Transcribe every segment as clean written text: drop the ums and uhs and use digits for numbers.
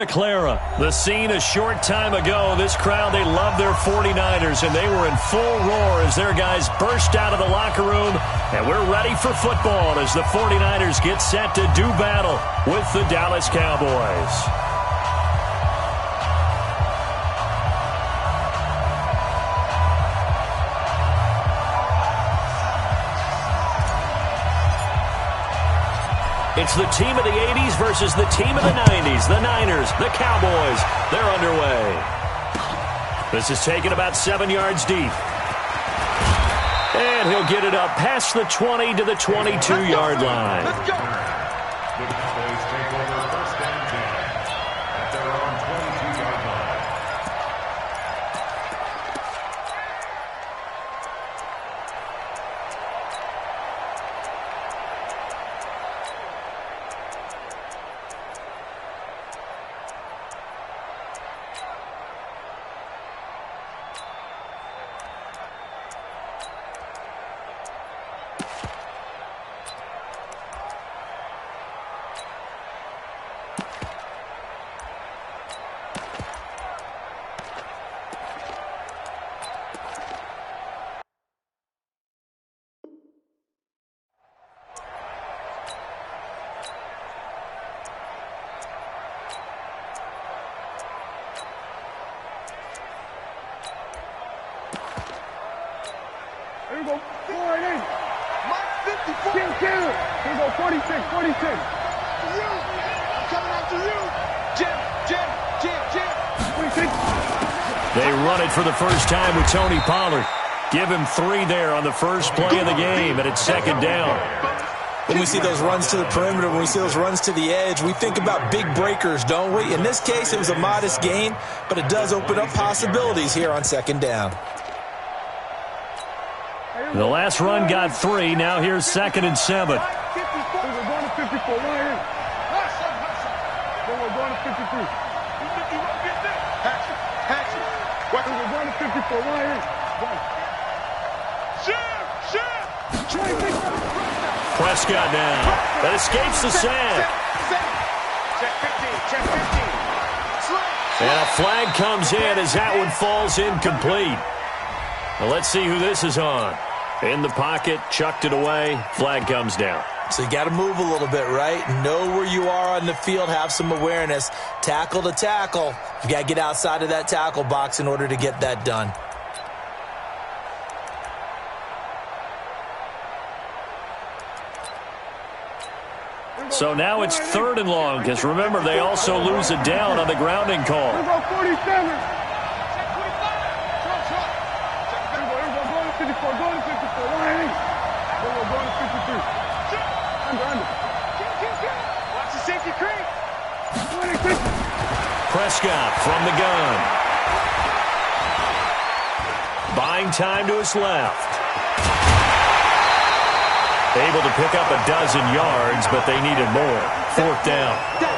Clara, the scene a short time ago. This crowd, they love their 49ers, and they were in full roar as their guys burst out of the locker room. And we're ready for football as the 49ers get set to do battle with the Dallas Cowboys. It's the team of the 80s versus the team of the 90s. The Niners, the Cowboys, they're underway. This is taken about 7 yards deep. And he'll get it up past the 20 to the 22-yard line. Let's go. The Cowboys take over first and 10 at their own 22-yard line. Here we go. 4-8. Mike 54. Here we go. 46. 46. You. I'm coming after you. Jim. 26. They run it for the first time with Tony Pollard. Give him 3 there on the first play of the game, and it's second down. When we see those runs to the perimeter, when we see those runs to the edge, we think about big breakers, don't we? In this case, it was a modest gain, but it does open up possibilities here on second down. The last run got 3. Now here's 2nd and 7. We're going to 54. We're going to 53. We're going to 54. Prescott now. That escapes the sack. Check 15. And a flag comes in as that one falls incomplete. Well, let's see who this is on. In the pocket, chucked it away, flag comes down. So you got to move a little bit, right? Know where you are on the field, have some awareness. Tackle to tackle. You got to get outside of that tackle box in order to get that done. So now it's 3rd and long, because remember, they also lose it down on the grounding call. We're going 47. Prescott from the gun. Buying time to his left. Able to pick up a dozen yards, but they needed more. 4th down.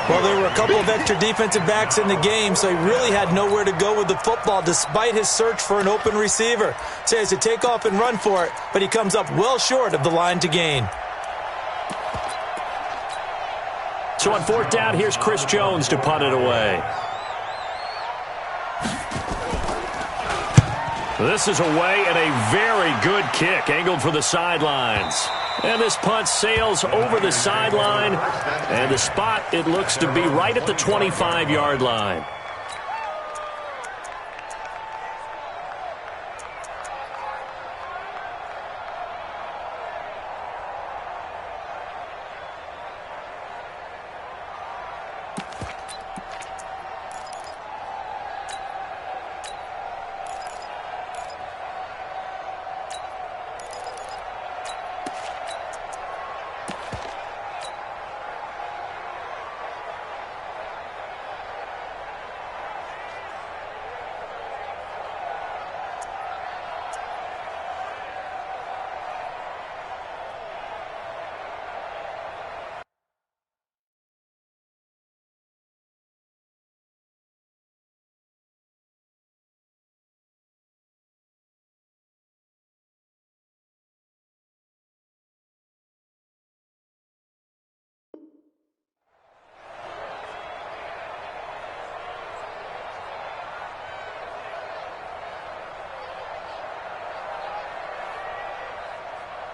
Well, there were a couple of extra defensive backs in the game, so he really had nowhere to go with the football despite his search for an open receiver. So he has to take off and run for it, but he comes up well short of the line to gain. So on 4th down, here's Chris Jones to punt it away. This is away and a very good kick, angled for the sidelines. And this punt sails over the sideline, and the spot, it looks to be right at the 25-yard line.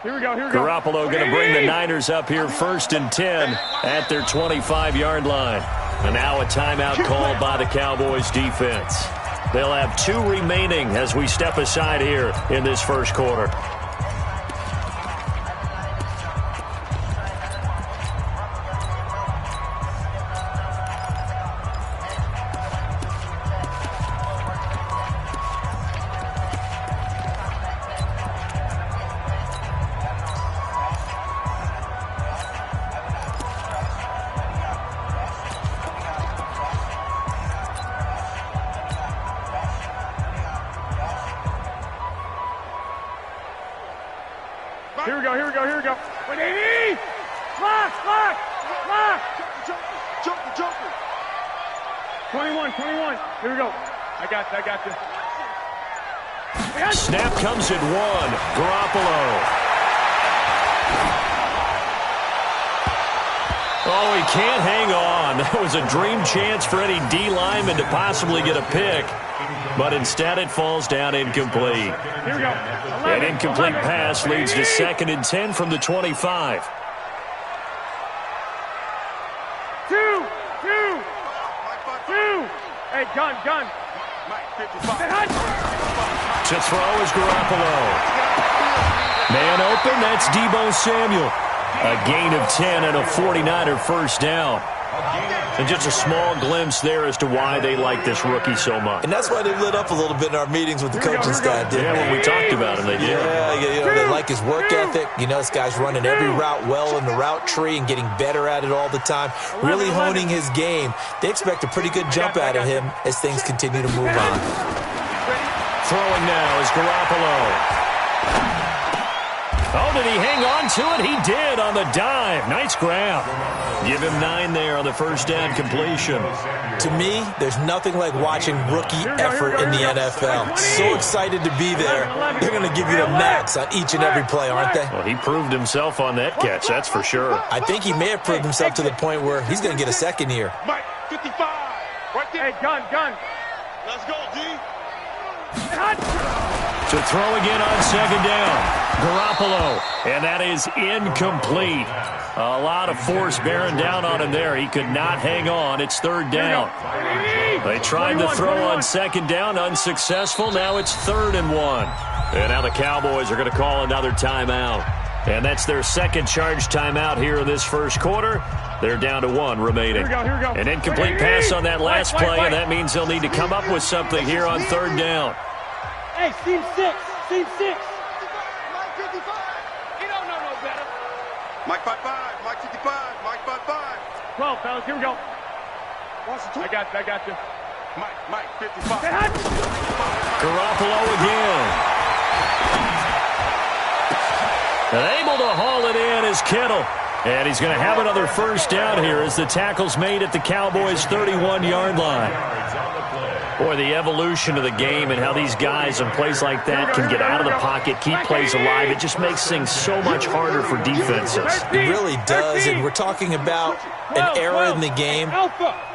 Here we go, here we go. Garoppolo going to bring the Niners up here 1st and 10 at their 25-yard line. And now a timeout called by the Cowboys defense. They'll have 2 remaining as we step aside here in this first quarter. Here we go, here we go, here we go. Lock. Joker. 21. Here we go. I got you. Snap comes at 1. Garoppolo. Oh, he can't hang on. That was a dream chance for any D lineman to possibly get a pick. But instead it falls down incomplete. Here we go. An incomplete pass leads to 2nd and 10 from the 25. 2. Hey, gun. To throw is Garoppolo. Man open, that's Deebo Samuel. A gain of 10 and a 49er first down. And just a small glimpse there as to why they like this rookie so much. And that's why they lit up a little bit in our meetings with the coaching staff. Yeah, when we talked about him, they did. Yeah, they like his work ethic. This guy's running every route well in the route tree and getting better at it all the time, really honing his game. They expect a pretty good jump out of him as things continue to move on. Throwing now is Garoppolo. Oh, did he hang on to it? He did on the dive. Nice grab. Give him 9 there on the first down completion. To me, there's nothing like watching rookie effort in the NFL. So excited to be there. They're going to give you the max on each and every play, aren't they? Well, he proved himself on that catch, that's for sure. I think he may have proved himself to the point where he's going to get a second year. Mike, 55. Right there. Hey, gun. Let's go, D. To throw again on 2nd down. Garoppolo, and that is incomplete. A lot of force bearing down on him there. He could not hang on. It's 3rd down. They tried to throw on 2nd down, unsuccessful. Now it's 3rd and 1. And now the Cowboys are going to call another timeout. And that's their 2nd charge timeout here in this first quarter. They're down to 1 remaining. Here we go. An incomplete pass on that last play, and that means they'll need to come up with something here on 3rd down. Hey, Team 6. Mike 55. He don't know no better. Mike 55. Mike 55. Mike 55. 12, fellas. Here we go. I got you. Mike 55. Garoppolo again. And able to haul it in is Kittle. And he's going to have another first down here as the tackle's made at the Cowboys' 31-yard line. Boy, the evolution of the game and how these guys in plays like that can get out of the pocket, keep plays alive, it just makes things so much harder for defenses. It really does, and we're talking about an era in the game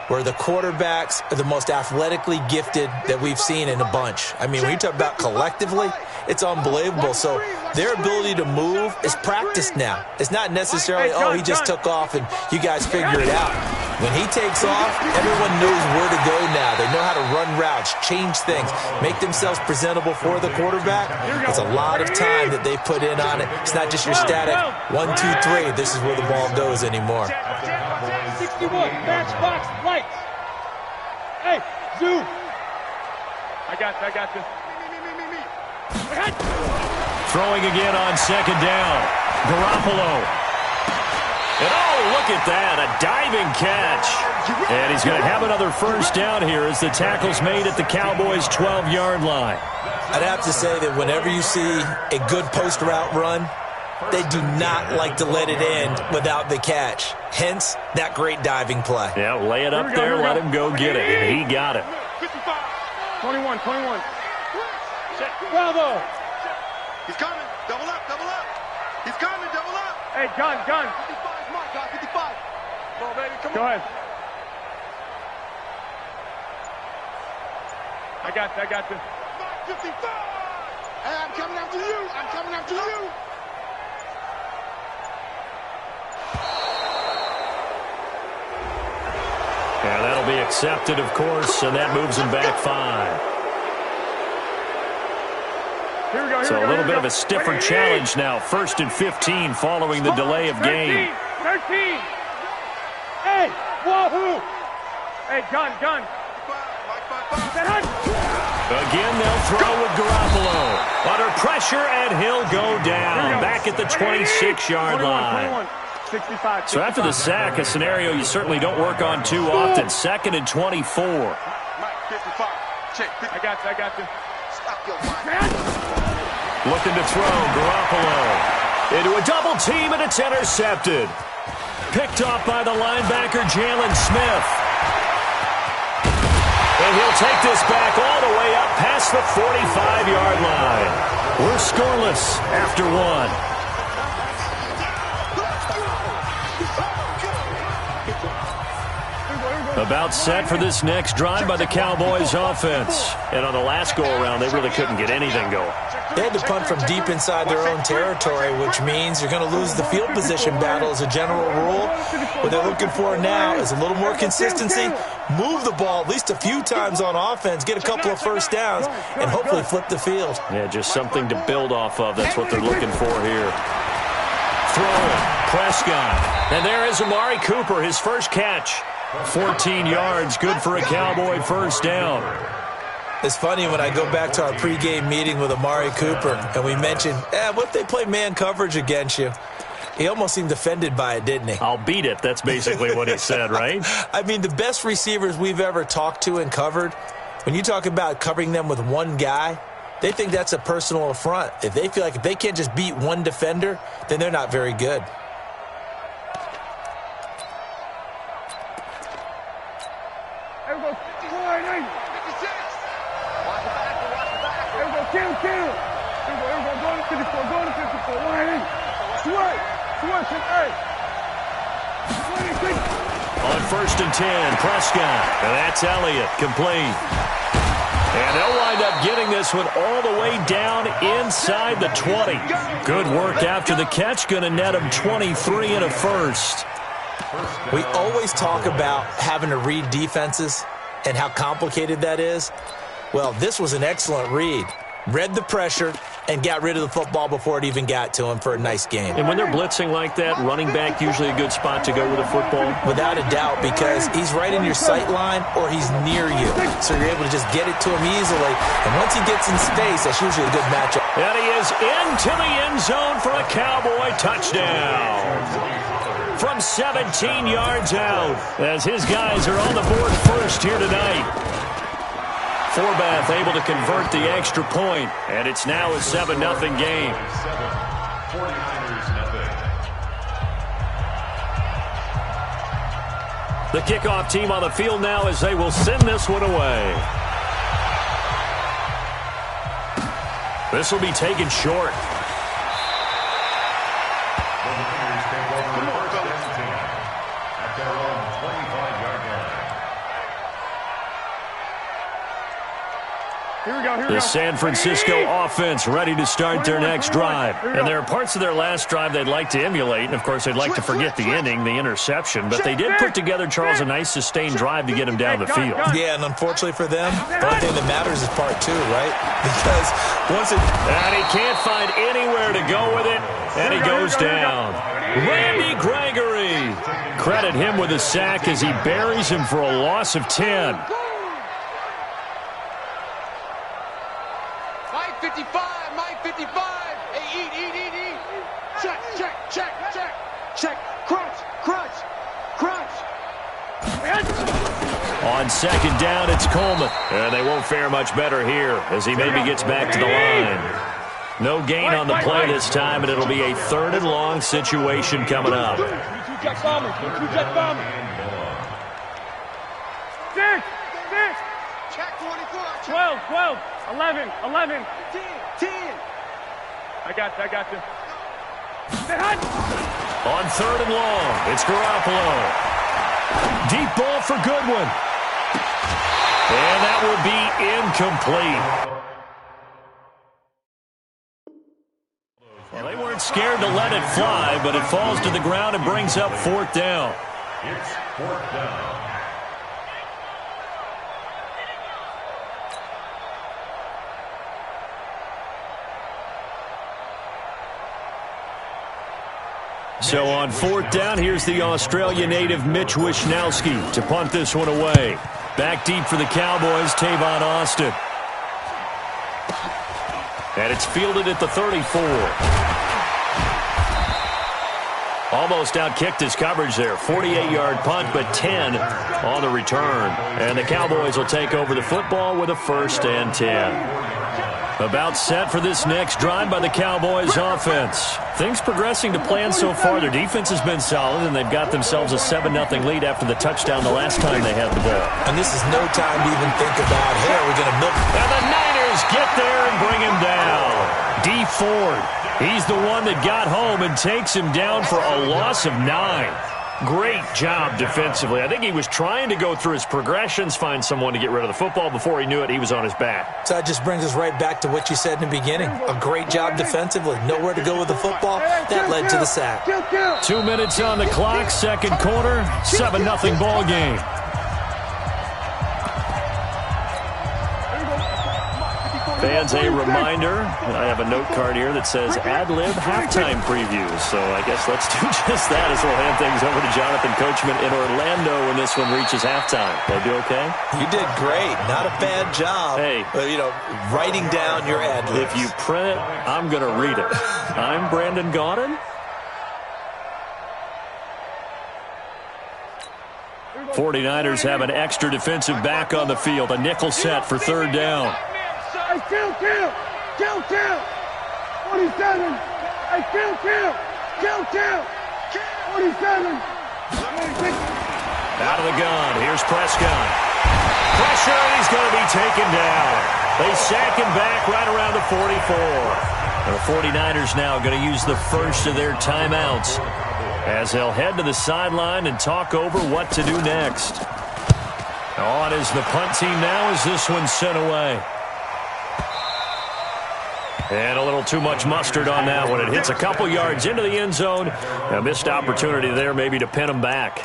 where the quarterbacks are the most athletically gifted that we've seen in a bunch. I mean, when you talk about collectively, it's unbelievable. So their ability to move is practiced now. It's not necessarily, oh, he just took off and you guys figure it out. When he takes off, everyone knows where to go now. They know how to run routes, change things, make themselves presentable for the quarterback. It's a lot of time that they put in on it. It's not just your static 1, 2, 3. This is where the ball goes anymore. 61, matchbox, lights. Hey, zoom. I got this. Throwing again on 2nd down. Garoppolo. And oh, look at that, a diving catch. And he's going to have another first down here as the tackle's made at the Cowboys' 12-yard line. I'd have to say that whenever you see a good post route run, they do not like to let it end without the catch. Hence, that great diving play. Yeah, lay it up there, let him go get it. And he got it. 21. Bravo. He's coming. Double up. He's coming. Double up. Hey, gun. 55 mark, guys. 55. Come on, baby. Come on. Go ahead. I got you. 55. Hey, I'm coming after you. Yeah, that'll be accepted, of course, and that moves him back 5. So a little bit of a stiffer challenge now. 1st and 15 following the delay of game. 13. Hey, wahoo! Hey, gun. Again, they'll throw with Garoppolo. Under pressure, and he'll go down. Back at the 26-yard line. So after the sack, a scenario you certainly don't work on too often. 2nd and 24. I got you. Looking to throw, Garoppolo. Into a double team, and it's intercepted. Picked off by the linebacker, Jalen Smith. And he'll take this back all the way up past the 45-yard line. We're scoreless after 1. About set for this next drive by the Cowboys offense. And on the last go-around, they really couldn't get anything going. They had to punt from deep inside their own territory, which means you're going to lose the field position battle as a general rule. What they're looking for now is a little more consistency, move the ball at least a few times on offense, get a couple of first downs, and hopefully flip the field. Yeah, just something to build off of. That's what they're looking for here. Throwing, Prescott. And there is Amari Cooper, his first catch. 14 yards, good for a Cowboy first down. It's funny when I go back to our pregame meeting with Amari Cooper, and we mentioned, what if they play man coverage against you? He almost seemed offended by it, didn't he? I'll beat it. That's basically what he said, right? I mean, the best receivers we've ever talked to and covered, when you talk about covering them with one guy, they think that's a personal affront. If they feel like if they can't just beat one defender, then they're not very good. On 1st and 10, Prescott. And that's Elliott, complete. And they'll wind up getting this one all the way down inside the 20. Good work after the catch. Going to net him 23 and a first. We always talk about having to read defenses and how complicated that is. Well, this was an excellent read. Read the pressure and got rid of the football before it even got to him for a nice game. And when they're blitzing like that, running back usually a good spot to go with the football? Without a doubt, because he's right in your sight line or he's near you. So you're able to just get it to him easily. And once he gets in space, that's usually a good matchup. And he is into the end zone for a Cowboy touchdown. From 17 yards out, as his guys are on the board first here tonight. Forbath able to convert the extra point, and it's now a 7-0 game. 49ers nothing. The kickoff team on the field now as they will send this one away. This will be taken short. The San Francisco offense ready to start their next drive. And there are parts of their last drive they'd like to emulate. And, of course, they'd like to forget the ending, the interception. But they did put together, Charles, a nice sustained drive to get him down the field. Yeah, and unfortunately for them, the only thing that matters is part 2, right? Because once it... And he can't find anywhere to go with it. And he goes down. Randy Gregory. Credit him with a sack as he buries him for a loss of 10. 55, Mike 55. Hey, eat. Check. Crunch. On second down, it's Coleman. And they won't fare much better here as he maybe gets back to the line. No gain on the play this time, and it'll be a 3rd and long situation coming up. 6, 12, 11, 10. I got you. On 3rd and long, it's Garoppolo. Deep ball for Goodwin. And that will be incomplete. Well, they weren't scared to let it fly, but it falls to the ground and brings up 4th down. It's 4th down. So on 4th down, here's the Australia native Mitch Wishnowsky to punt this one away. Back deep for the Cowboys, Tavon Austin. And it's fielded at the 34. Almost outkicked his coverage there. 48-yard punt, but 10 on the return. And the Cowboys will take over the football with a 1st and 10. About set for this next drive by the Cowboys offense. Things progressing to plan so far. Their defense has been solid, and they've got themselves a 7-0 lead after the touchdown the last time they had the ball. And this is no time to even think about, hey, are we going to milk? And the Niners get there and bring him down. Dee Ford, he's the one that got home and takes him down for a loss of 9. Great job defensively. I think he was trying to go through his progressions, find someone to get rid of the football. Before he knew it, he was on his back. So that just brings us right back to what you said in the beginning. A great job defensively. Nowhere to go with the football. That led to the sack. 2 minutes on the clock, second quarter, 7-0 ball game. Fans, a reminder, I have a note card here that says ad-lib halftime previews. So I guess let's do just that as we'll hand things over to Jonathan Coachman in Orlando when this one reaches halftime. Will I do okay? You did great. Not a bad job. Hey. Writing down your ad-libs. If you print it, I'm going to read it. I'm Brandon Gaudin. 49ers have an extra defensive back on the field. A nickel set for 3rd down. Hey, kill! 47! Hey, kill! 47! Out of the gun, here's Prescott. Pressure, and he's going to be taken down. They sack him back right around the 44. And the 49ers now going to use the first of their timeouts as they'll head to the sideline and talk over what to do next. On is the punt team now as this one's sent away. And a little too much mustard on that one. It hits a couple yards into the end zone. A missed opportunity there maybe to pin him back.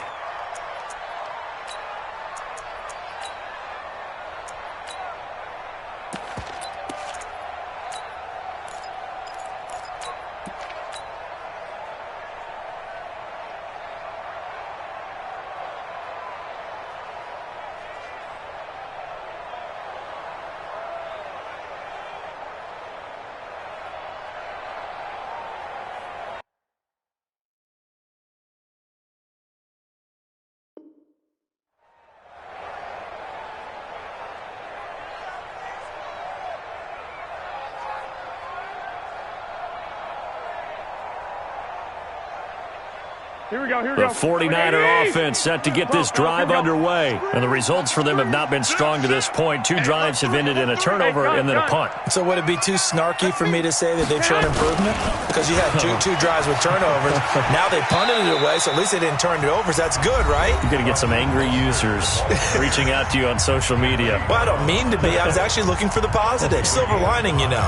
Here we go. The 49er offense set to get this drive underway. And the results for them have not been strong to this point. 2 drives have ended in a turnover and then a punt. So would it be too snarky for me to say that they've shown improvement? Because you had two drives with turnovers. Now they punted it away, so at least they didn't turn it over. So that's good, right? You're going to get some angry users reaching out to you on social media. Well, I don't mean to be. I was actually looking for the positive. Silver lining, you know.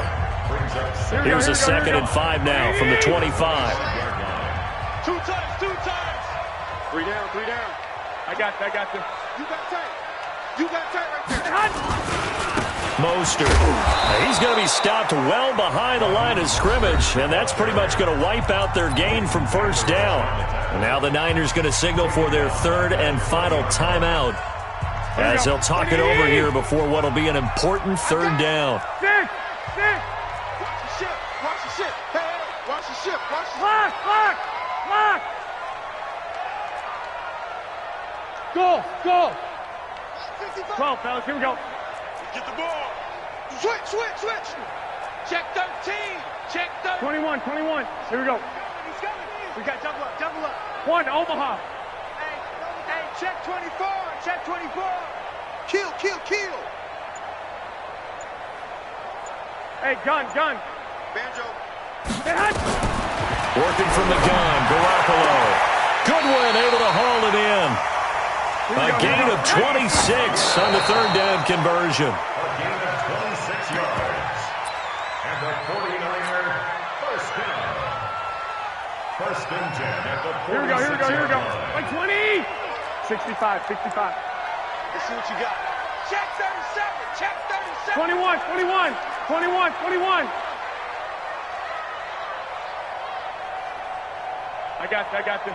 Here's a 2nd and 5 now from the 25. 2 times. 3 down. I got you. You got tight right there. Mostert. He's going to be stopped well behind the line of scrimmage, and that's pretty much going to wipe out their gain from 1st down. And now the Niners going to signal for their 3rd and final timeout as they'll talk it over here before what will be an important 3rd down. Six. Watch the ship. Hey, watch the ship. Lock. Go. 12, fellas, here we go. Get the ball. Switch. Check 13. 21. Here we go. We got double up. 1, Omaha. Hey, check 24. Kill. Hey, gun. Banjo. Working from the gun, Garoppolo. Goodwin able to haul it in. A gain of 26 on the 3rd down conversion. A gain of 26 yards. And the 49er first down. 1st and 10 at the 46 Here we go. Like 20. 65. Let's see what you got. Check 37. 21. I got this.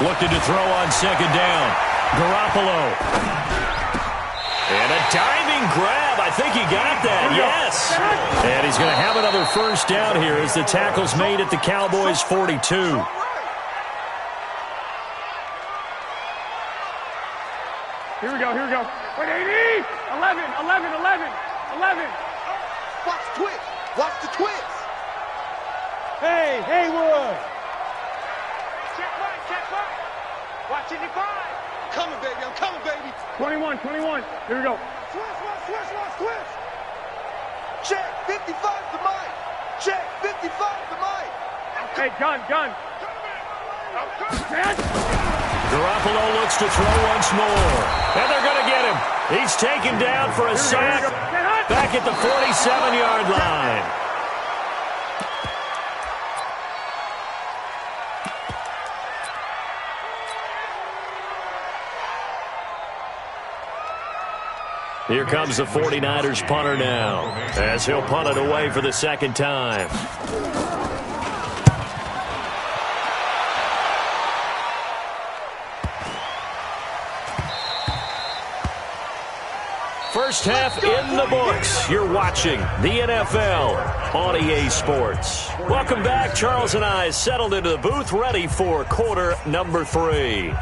Looking to throw on second down. Garoppolo. And a diving grab. I think he got that. Yes. And he's going to have another first down here as the tackle's made at the Cowboys' 42. Here we go. Wait, 80! 11. Watch the twist. Watch the twist. Hey, Haywood. Check right. Watch it, 5. I'm coming, baby. 21. Here we go. Twist. Check, 55 to Mike. Check, 55 to Mike. Hey, gun. Garoppolo looks to throw once more. And they're going to get him. He's taken down for a sack back at the 47-yard line. Here comes the 49ers punter now, as he'll punt it away for the second time. First half in the books. You're watching the NFL on EA Sports. Welcome back. Charles and I settled into the booth, ready for quarter number 3.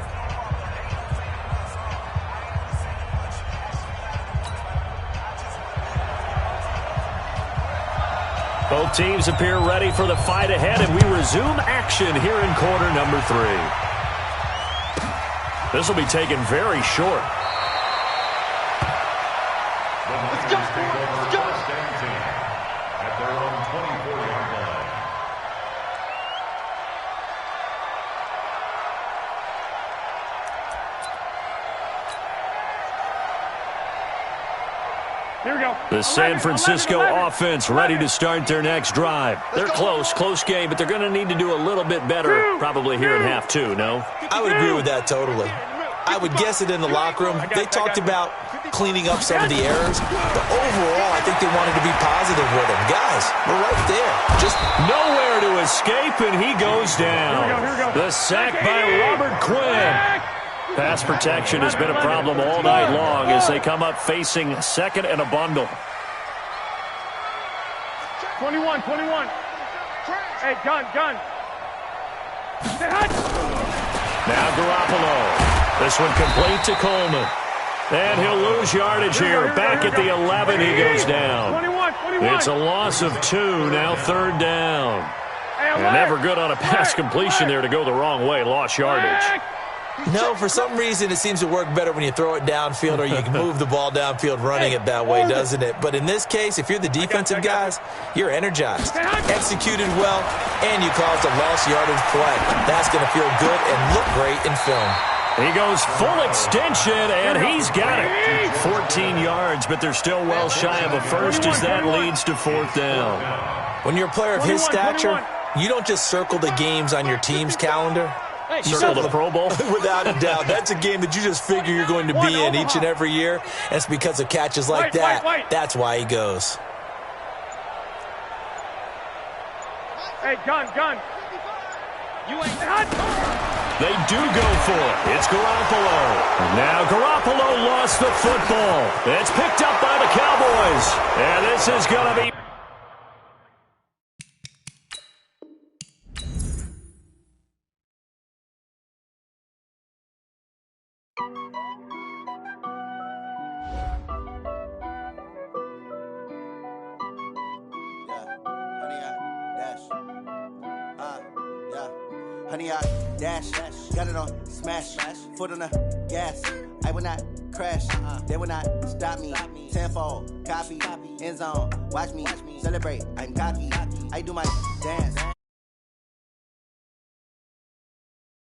Both teams appear ready for the fight ahead, and we resume action here in quarter number 3. This will be taken very short. Let's go. At their own 24-yard line. Here we go. The San Francisco offense ready to start their next drive. They're close game, but they're going to need to do a little bit better probably here in half 2, no? I would agree with that totally. I would guess it in the locker room. They talked about cleaning up some of the errors, but overall, I think they wanted to be positive with them. Guys, we're right there. Just nowhere to escape, and he goes down. Here we go. The sack by Robert Quinn. Pass protection has been a problem all night long as they come up facing second and a bundle. 21. Hey, gun. Now Garoppolo. This one complete to Coleman. And he'll lose yardage here. Back at the 11, he goes down. 21. It's a loss of 2, now third down. And never good on a pass completion there to go the wrong way. Lost yardage. no, for some reason it seems to work better when you throw it downfield or you can move the ball downfield running it that way, doesn't it? But in this case, if you're the defensive guys, you're energized, executed well, and you caused a lost yardage play. That's going to feel good and look great in film. He goes full extension, and he's got it. 14 yards, but they're still well shy of a first as that leads to fourth down. When you're a player of his stature, you don't just circle the games on your team's calendar. You circle the Pro Bowl? Without a doubt. That's a game that you just figure you're going to be in each and every year. And it's because of catches like that. That's why he goes. Hey, gun. You ain't hot. They do go for it. It's Garoppolo. Now Garoppolo lost the football. It's picked up by the Cowboys. And this is going to be... Honey, I dash, got it on smash, foot on the gas. I will not crash, they will not stop me. Tenfold, copy, end zone, watch me celebrate. I'm cocky, I do my dance.